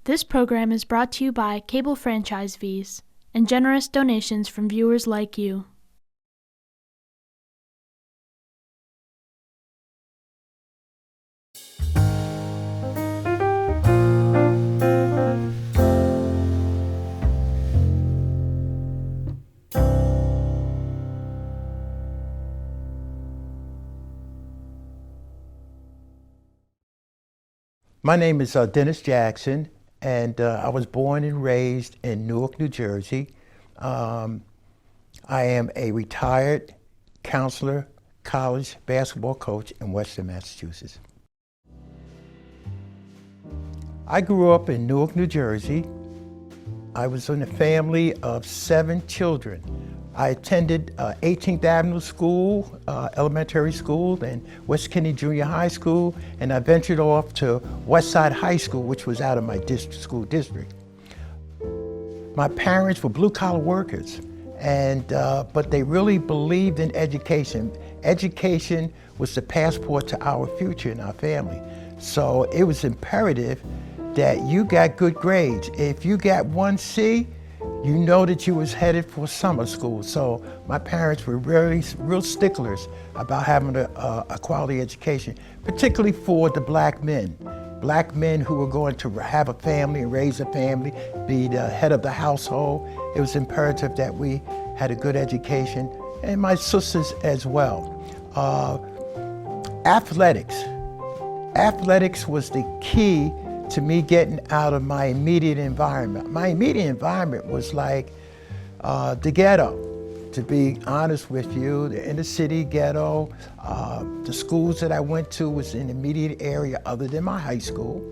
This program is brought to you by Cable Franchise Fees and generous donations from viewers like you. My name is Dennis Jackson, and I was born and raised in Newark, New Jersey. I am a retired counselor, college basketball coach in Western Massachusetts. I grew up in Newark, New Jersey. I was in a family of 7 children. I attended 18th Avenue School, elementary school, and West Kennedy Junior High School, and I ventured off to Westside High School, which was out of my school district. My parents were blue-collar workers, and but they really believed in education. Education was the passport to our future in our family. So it was imperative that you got good grades. If you got 1C, you know that you was headed for summer school. So my parents were real sticklers about having a quality education, particularly for the black men. Black men who were going to have a family and raise a family, be the head of the household. It was imperative that we had a good education, and my sisters as well. Athletics. Athletics was the key to me getting out of my immediate environment. My immediate environment was like the ghetto, to be honest with you, the inner city ghetto. The schools that I went to was in the immediate area other than my high school.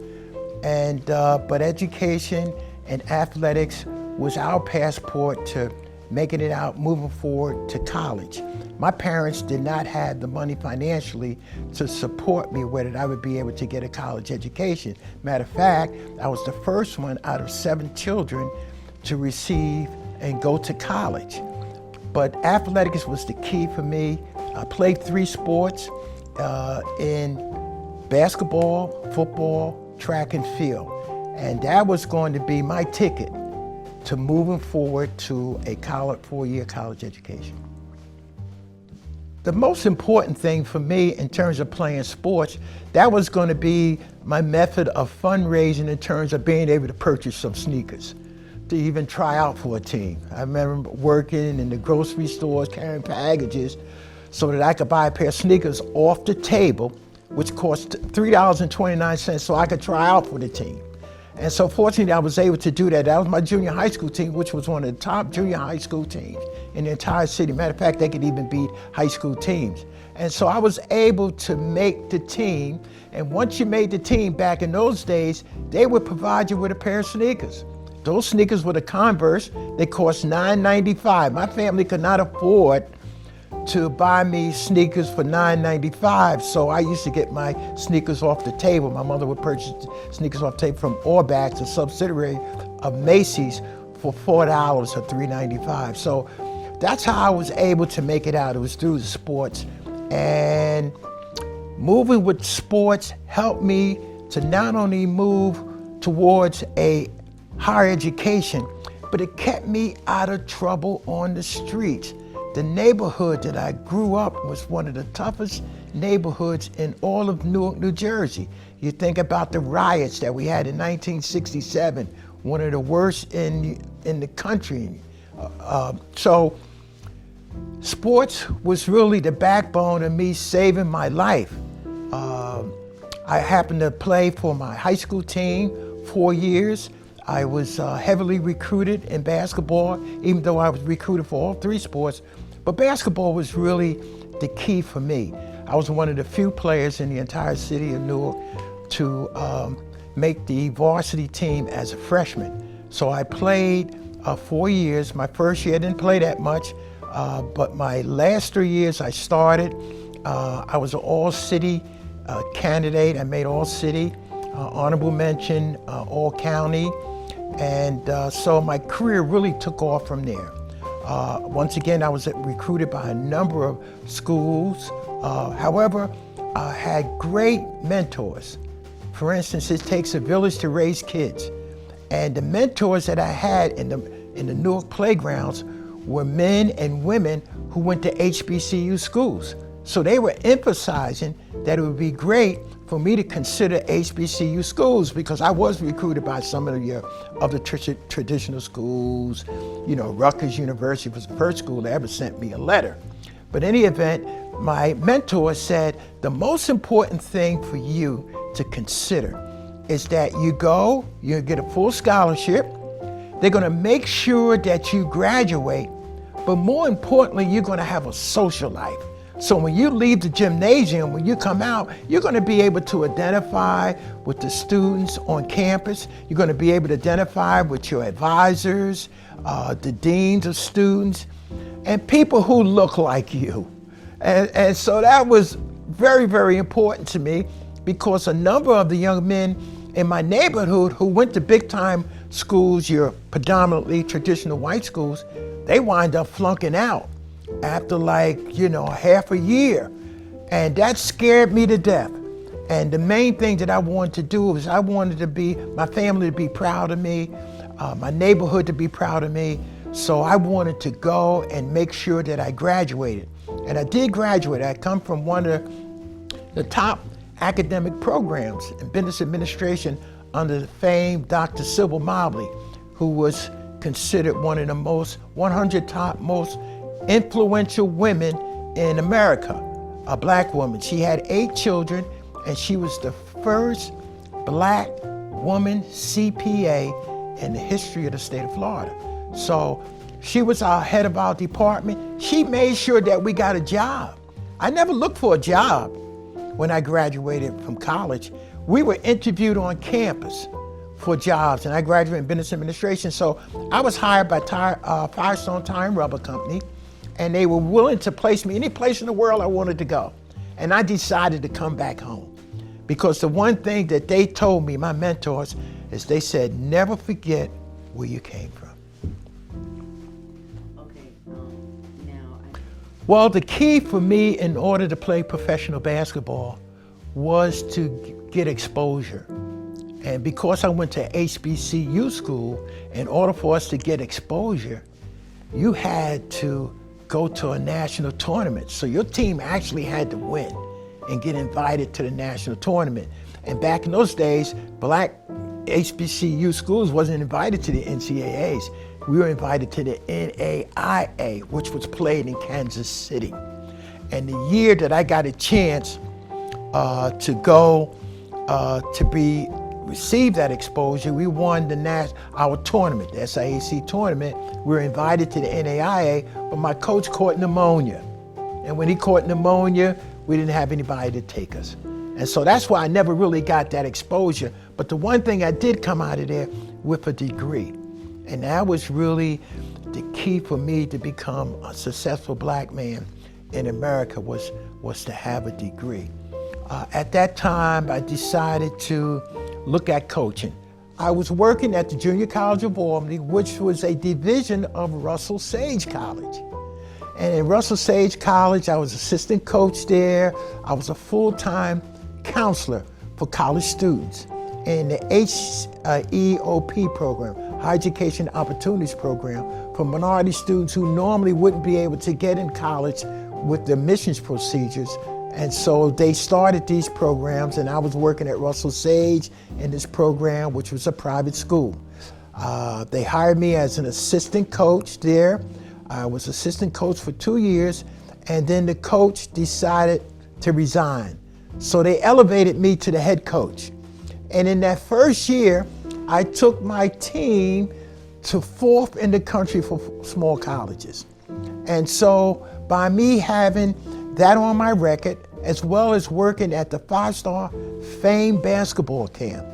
And, but education and athletics was our passport to making it out, moving forward to college. My parents did not have the money financially to support me where that I would be able to get a college education. Matter of fact, I was the first one out of 7 children to receive and go to college. But athletics was the key for me. I played 3 sports in basketball, football, track and field. And that was going to be my ticket to moving forward to a 4-year college education. The most important thing for me in terms of playing sports, that was going to be my method of fundraising in terms of being able to purchase some sneakers, to even try out for a team. I remember working in the grocery stores, carrying packages so that I could buy a pair of sneakers off the table, which cost $3.29 so I could try out for the team. And so fortunately I was able to do that. That was my junior high school team, which was one of the top junior high school teams in the entire city. Matter of fact, they could even beat high school teams. And so I was able to make the team. And once you made the team back in those days, they would provide you with a pair of sneakers. Those sneakers were the Converse. They cost $9.95. My family could not afford to buy me sneakers for $9.95, so I used to get my sneakers off the table. My mother would purchase sneakers off the table from Orbax, a subsidiary of Macy's, for $4 or $3.95. So that's how I was able to make it out. It was through the sports. And moving with sports helped me to not only move towards a higher education, but it kept me out of trouble on the streets. The neighborhood that I grew up was one of the toughest neighborhoods in all of Newark, New Jersey. You think about the riots that we had in 1967, one of the worst in the country. So sports was really the backbone of me saving my life. I happened to play for my high school team 4 years. I was heavily recruited in basketball, even though I was recruited for all 3 sports. But basketball was really the key for me. I was one of the few players in the entire city of Newark to make the varsity team as a freshman. So I played 4 years. My first year I didn't play that much, but my last 3 years I started. I was an all-city candidate. I made all-city, honorable mention, all-county. And so my career really took off from there. Once again, I was recruited by a number of schools. However, I had great mentors. For instance, it takes a village to raise kids. And the mentors that I had in the Newark playgrounds were men and women who went to HBCU schools. So they were emphasizing that it would be great for me to consider HBCU schools, because I was recruited by some of the other traditional schools. You know, Rutgers University was the first school that ever sent me a letter. But in any event, my mentor said, the most important thing for you to consider is that you get a full scholarship. They're gonna make sure that you graduate, but more importantly, you're gonna have a social life. So when you leave the gymnasium, when you come out, you're gonna be able to identify with the students on campus. You're gonna be able to identify with your advisors, the deans of students, and people who look like you. And so that was very, very important to me, because a number of the young men in my neighborhood who went to big time schools, your predominantly traditional white schools, they wind up flunking out after half a year. And that scared me to death. And the main thing that I wanted to do was I wanted my family to be proud of me, my neighborhood to be proud of me. So I wanted to go and make sure that I graduated. And I did graduate. I come from one of the top academic programs in business administration under the famed Dr. Sybil Mobley, who was considered one of the 100 top most influential women in America, a black woman. She had 8 children, and she was the first black woman CPA in the history of the state of Florida. So she was our head of our department. She made sure that we got a job. I never looked for a job when I graduated from college. We were interviewed on campus for jobs, and I graduated in business administration. So I was hired by Firestone Tire and Rubber Company, and they were willing to place me any place in the world I wanted to go. And I decided to come back home, because the one thing that they told me, my mentors, is they said, never forget where you came from. Well, the key for me in order to play professional basketball was to get exposure. And because I went to HBCU school, in order for us to get exposure, you had to go to a national tournament. So your team actually had to win and get invited to the national tournament. And back in those days, black HBCU schools wasn't invited to the NCAAs. We were invited to the NAIA, which was played in Kansas City. And the year that I got a chance to go to receive that exposure, we won our tournament, the SIAC tournament. We were invited to the NAIA, but my coach caught pneumonia. And when he caught pneumonia, we didn't have anybody to take us. And so that's why I never really got that exposure. But the one thing I did come out of there with a degree. And that was really the key for me to become a successful black man in America was to have a degree. At that time, I decided to look at coaching. I was working at the Junior College of Albany, which was a division of Russell Sage College. And in Russell Sage College, I was assistant coach there. I was a full-time counselor for college students in the HEOP program, Higher Education Opportunities Program, for minority students who normally wouldn't be able to get in college with the admissions procedures. And so they started these programs, and I was working at Russell Sage in this program, which was a private school. They hired me as an assistant coach there. I was assistant coach for 2 years, and then the coach decided to resign. So they elevated me to the head coach. And in that first year, I took my team to 4th in the country for small colleges. And so by me having that on my record, as well as working at the 5-star famed basketball camp,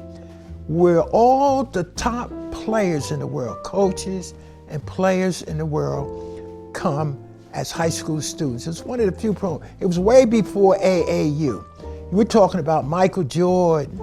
where all the top players in the world, coaches and players in the world, come as high school students. It's one of the few programs. It was way before AAU. We're talking about Michael Jordan.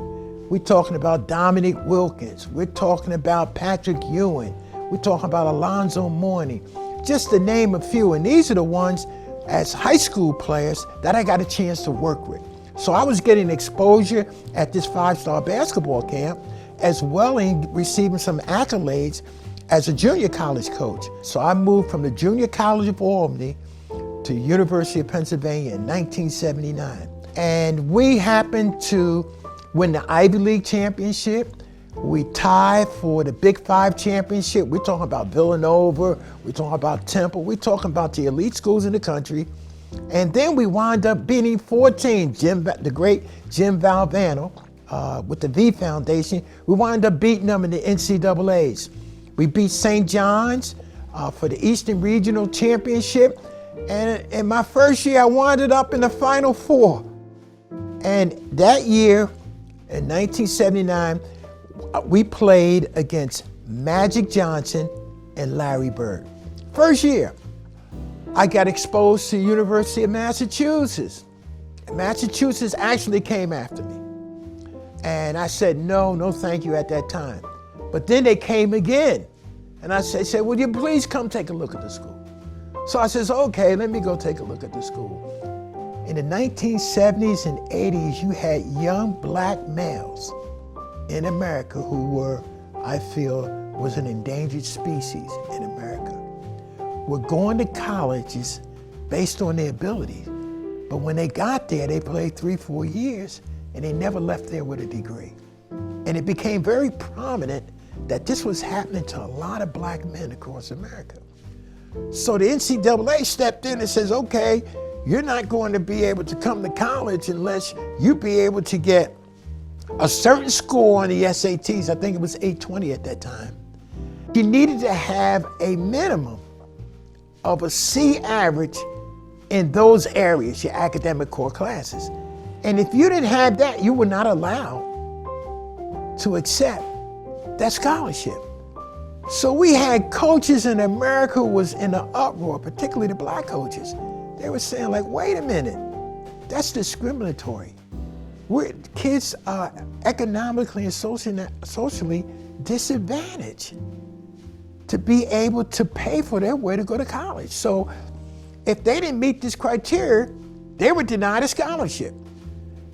We're talking about Dominique Wilkins. We're talking about Patrick Ewing. We're talking about Alonzo Mourning, just to name a few. And these are the ones as high school players that I got a chance to work with. So I was getting exposure at this 5-star basketball camp, as well as receiving some accolades as a junior college coach. So I moved from the Junior College of Albany to University of Pennsylvania in 1979. And we happened to win the Ivy League championship. We tied for the Big Five championship. We're talking about Villanova, we're talking about Temple, we're talking about the elite schools in the country. And then we wound up beating 14, the great Jim Valvano with the V Foundation. We wound up beating them in the NCAAs. We beat St. John's for the Eastern Regional Championship. And in my first year, I wound up in the Final Four. And that year, in 1979, we played against Magic Johnson and Larry Bird. First year, I got exposed to the University of Massachusetts. Massachusetts actually came after me. And I said, no thank you at that time. But then they came again. And I said, will you please come take a look at the school? So I says, okay, let me go take a look at the school. In the 1970s and 80s, you had young black males in America who were, I feel, was an endangered species in America. Were going to colleges based on their abilities. But when they got there, they played 3-4 years and they never left there with a degree. And it became very prominent that this was happening to a lot of black men across America. So the NCAA stepped in and says, okay, you're not going to be able to come to college unless you be able to get a certain score on the SATs. I think it was 820 at that time. You needed to have a minimum of a C average in those areas, your academic core classes. And if you didn't have that, you were not allowed to accept that scholarship. So we had coaches in America who was in an uproar, particularly the black coaches. They were saying like, wait a minute, that's discriminatory. Kids are economically and socially disadvantaged to be able to pay for their way to go to college. So if they didn't meet this criteria, they were denied a scholarship.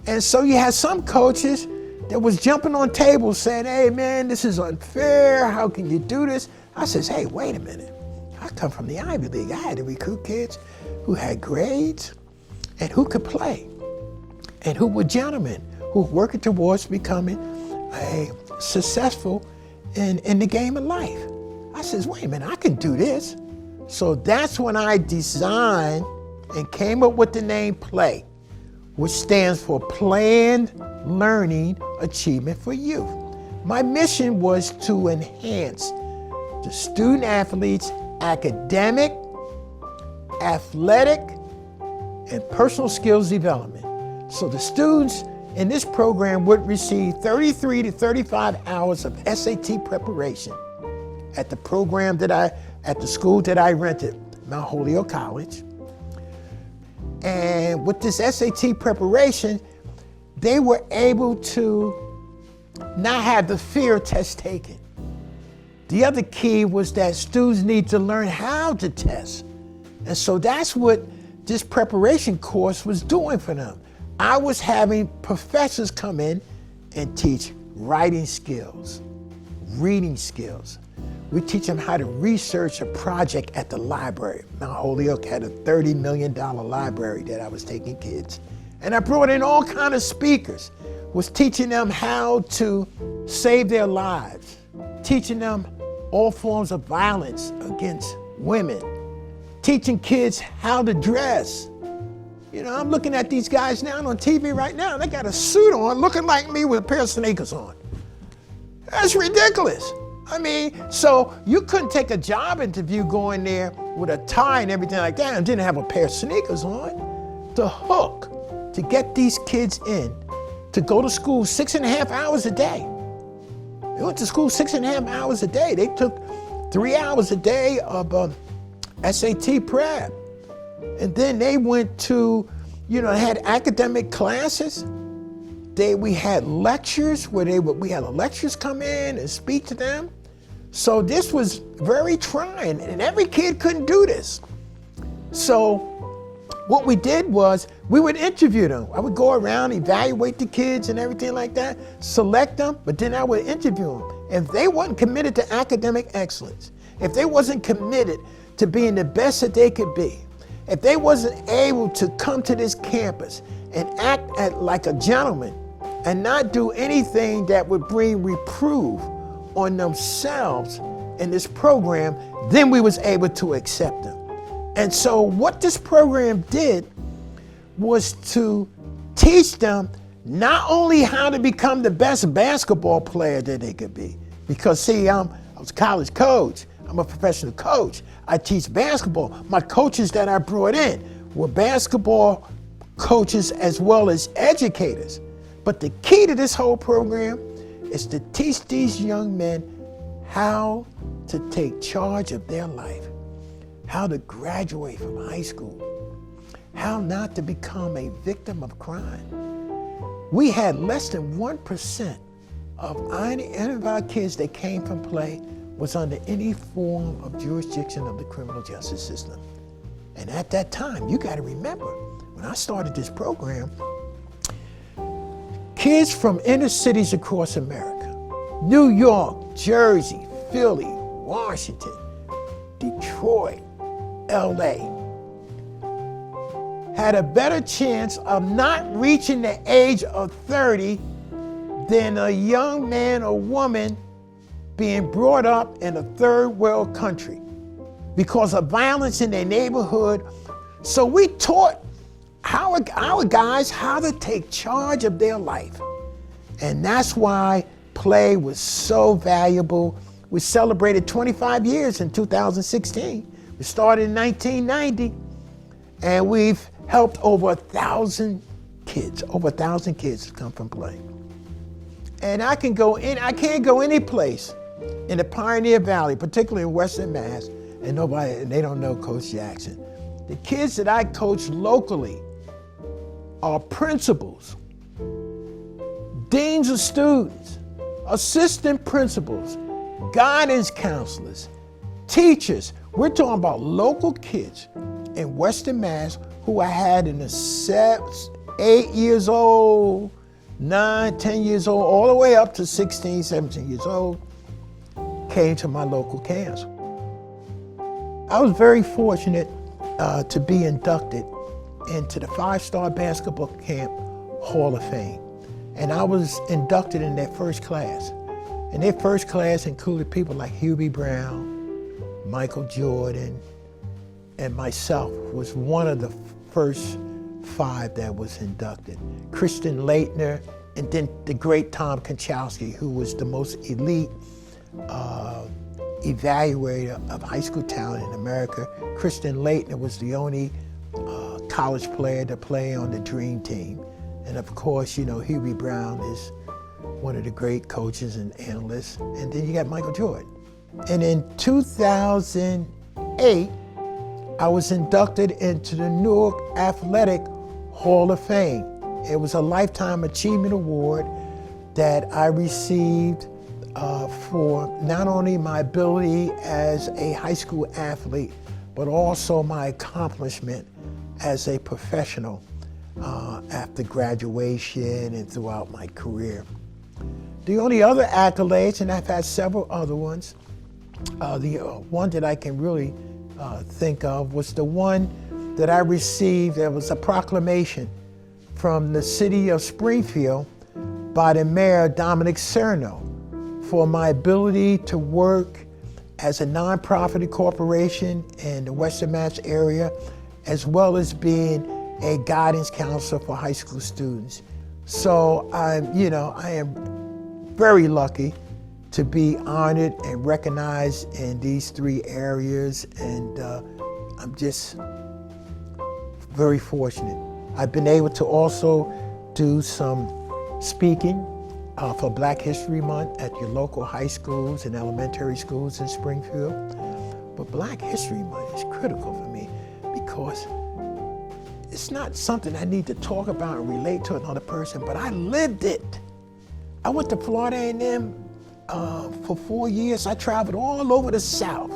And so you had some coaches that was jumping on tables saying, hey man, this is unfair, how can you do this? I says, hey, wait a minute. I come from the Ivy League. I had to recruit kids who had grades and who could play and who were gentlemen, who were working towards becoming a successful in the game of life. I says, wait a minute, I can do this. So that's when I designed and came up with the name PLAY, which stands for Planned Learning Achievement for Youth. My mission was to enhance the student athletes' academic, athletic, and personal skills development. So the students in this program would receive 33 to 35 hours of SAT preparation at the at the school that I rented, Mount Holyoke College. And with this SAT preparation, they were able to not have the fear test taken. The other key was that students need to learn how to test. And so that's what this preparation course was doing for them. I was having professors come in and teach writing skills, reading skills. We teach them how to research a project at the library. Mount Holyoke had a $30 million library that I was taking kids. And I brought in all kinds of speakers, was teaching them how to save their lives, teaching them all forms of violence against women, teaching kids how to dress. You know, I'm looking at these guys now on TV right now, and they got a suit on looking like me with a pair of sneakers on. That's ridiculous. I mean, so you couldn't take a job interview going there with a tie and everything like that and didn't have a pair of sneakers on. The hook to get these kids in to go to school 6.5 hours a day. They went to school 6.5 hours a day. They took 3 hours a day of SAT prep. And then they went to, you know, had academic classes. We had lectures where we had lecturers come in and speak to them. So this was very trying, and every kid couldn't do this. So what we did was we would interview them. I would go around, evaluate the kids and everything like that, select them, but then I would interview them. If they wasn't committed to academic excellence, if they wasn't committed to being the best that they could be, if they wasn't able to come to this campus and act like a gentleman and not do anything that would bring reproof on themselves in this program, then we was able to accept them. And so what this program did was to teach them not only how to become the best basketball player that they could be, because see, I was a college coach, I'm a professional coach, I teach basketball. My coaches that I brought in were basketball coaches as well as educators. But the key to this whole program is to teach these young men how to take charge of their life, how to graduate from high school, how not to become a victim of crime. We had less than 1% of any of our kids that came from play was under any form of jurisdiction of the criminal justice system. And at that time, you gotta remember, when I started this program, kids from inner cities across America, New York, Jersey, Philly, Washington, Detroit, LA, had a better chance of not reaching the age of 30 than a young man or woman being brought up in a third world country because of violence in their neighborhood. So we taught our guys how to take charge of their life. And that's why play was so valuable. We celebrated 25 years in 2016. We started in 1990, and we've helped over 1,000 kids to come from play. And I can't go any place in the Pioneer Valley, particularly in Western Mass, and they don't know Coach Jackson. The kids that I coach locally are principals, deans of students, assistant principals, guidance counselors, teachers. We're talking about local kids in Western Mass who I had in the 8 years old, 9, 10 years old, all the way up to 16, 17 years old, came to my local camps. I was very fortunate to be inducted into the 5-Star Basketball Camp Hall of Fame. And I was inducted in their first class. And their first class included people like Hubie Brown, Michael Jordan, and myself was one of the first 5 that was inducted. Christian Laettner, and then the great Tom Konchowski, who was the most elite evaluator of high school talent in America. Christian Laettner was the only college player to play on the Dream Team. And of course, you know, Hubie Brown is one of the great coaches and analysts. And then you got Michael Jordan. And in 2008, I was inducted into the Newark Athletic Hall of Fame. It was a Lifetime Achievement Award that I received for not only my ability as a high school athlete, but also my accomplishment as a professional after graduation and throughout my career. The only other accolades, and I've had several other ones, the one that I can really think of was the one that I received. There was a proclamation from the city of Springfield by the mayor, Dominic Cerno, for my ability to work as a nonprofit corporation in the Western Mass area, as well as being a guidance counselor for high school students. So I am very lucky to be honored and recognized in these 3 areas, and I'm just very fortunate. I've been able to also do some speaking for Black History Month at your local high schools and elementary schools in Springfield. But Black History Month is critical for me because it's not something I need to talk about and relate to another person, but I lived it. I went to Florida A&M for 4 years. I traveled all over the South.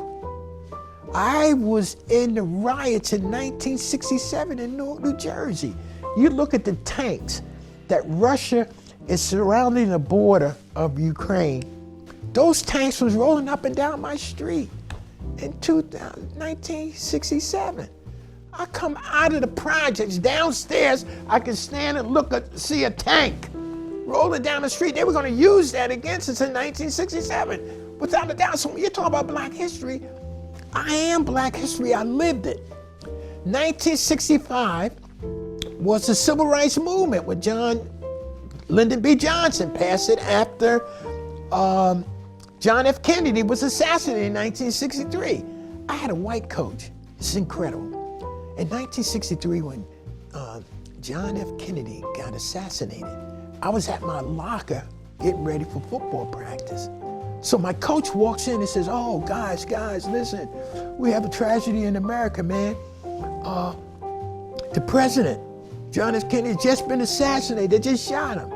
I was in the riots in 1967 in Newark, New Jersey. You look at the tanks that Russia is surrounding the border of Ukraine. Those tanks was rolling up and down my street in 1967. I come out of the projects downstairs, I can stand and see a tank rolling down the street. They were going to use that against us in 1967, without a doubt. So when you're talking about Black history, I am Black history. I lived it. 1965 was the Civil Rights Movement with Lyndon B. Johnson passed it after John F. Kennedy was assassinated in 1963. I had a white coach. It's incredible. In 1963, when John F. Kennedy got assassinated, I was at my locker getting ready for football practice. So my coach walks in and says, "Oh, guys, listen, we have a tragedy in America, man. The president, John F. Kennedy, has just been assassinated. They just shot him."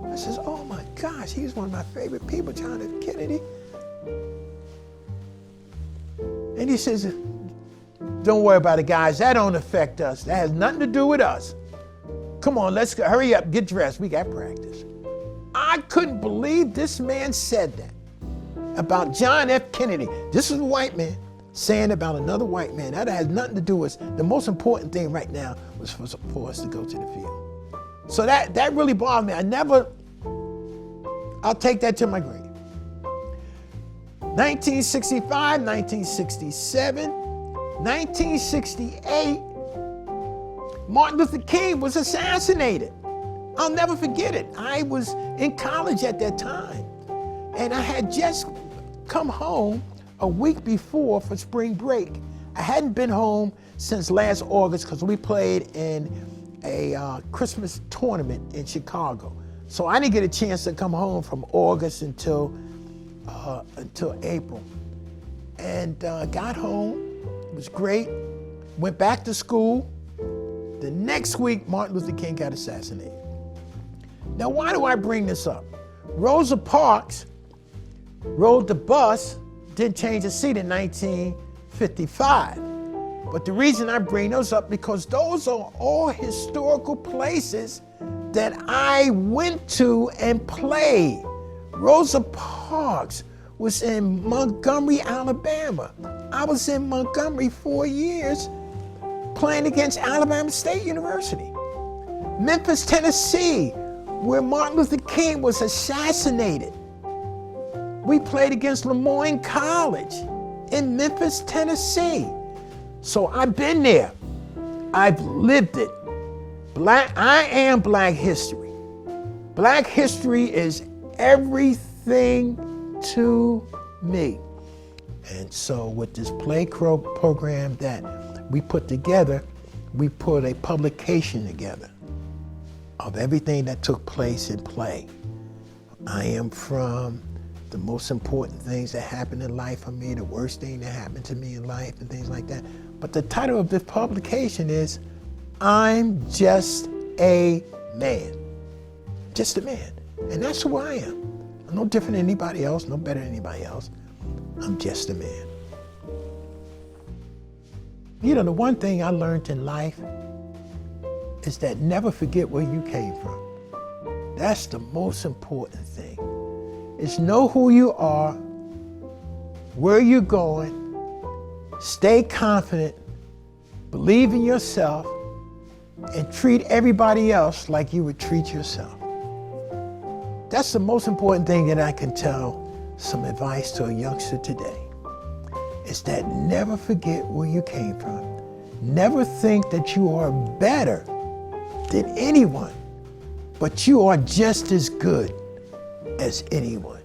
I says, "Oh my gosh, he's one of my favorite people, John F. Kennedy." And he says, "Don't worry about it, guys. That don't affect us. That has nothing to do with us. Come on, let's go. Hurry up, get dressed. We got practice." I couldn't believe this man said that about John F. Kennedy. This is a white man saying about another white man. That has nothing to do with us. The most important thing right now was for us to go to the field. So that really bothered me. I'll take that to my grave. 1965, 1967, 1968, Martin Luther King was assassinated. I'll never forget it. I was in college at that time, and I had just come home a week before for spring break. I hadn't been home since last August because we played in a Christmas tournament in Chicago. So I didn't get a chance to come home from August until April. And got home, it was great, went back to school. The next week, Martin Luther King got assassinated. Now, why do I bring this up? Rosa Parks rode the bus, didn't change the seat in 1955. But the reason I bring those up, because those are all historical places that I went to and played. Rosa Parks was in Montgomery, Alabama. I was in Montgomery 4 years playing against Alabama State University. Memphis, Tennessee, where Martin Luther King was assassinated. We played against Lemoyne College in Memphis, Tennessee. So I've been there. I've lived it. I am Black history. Black history is everything to me. And so with this play program that we put together, we put a publication together of everything that took place in play. I am from the most important things that happened in life for me, the worst thing that happened to me in life, and things like that. But the title of this publication is I'm Just a Man. Just a man. And that's who I am. I'm no different than anybody else, no better than anybody else. I'm just a man. You know, the one thing I learned in life is that never forget where you came from. That's the most important thing. Is know who you are, where you're going, stay confident, believe in yourself, and treat everybody else like you would treat yourself. That's the most important thing that I can tell some advice to a youngster today, is that never forget where you came from. Never think that you are better than anyone, but you are just as good as anyone.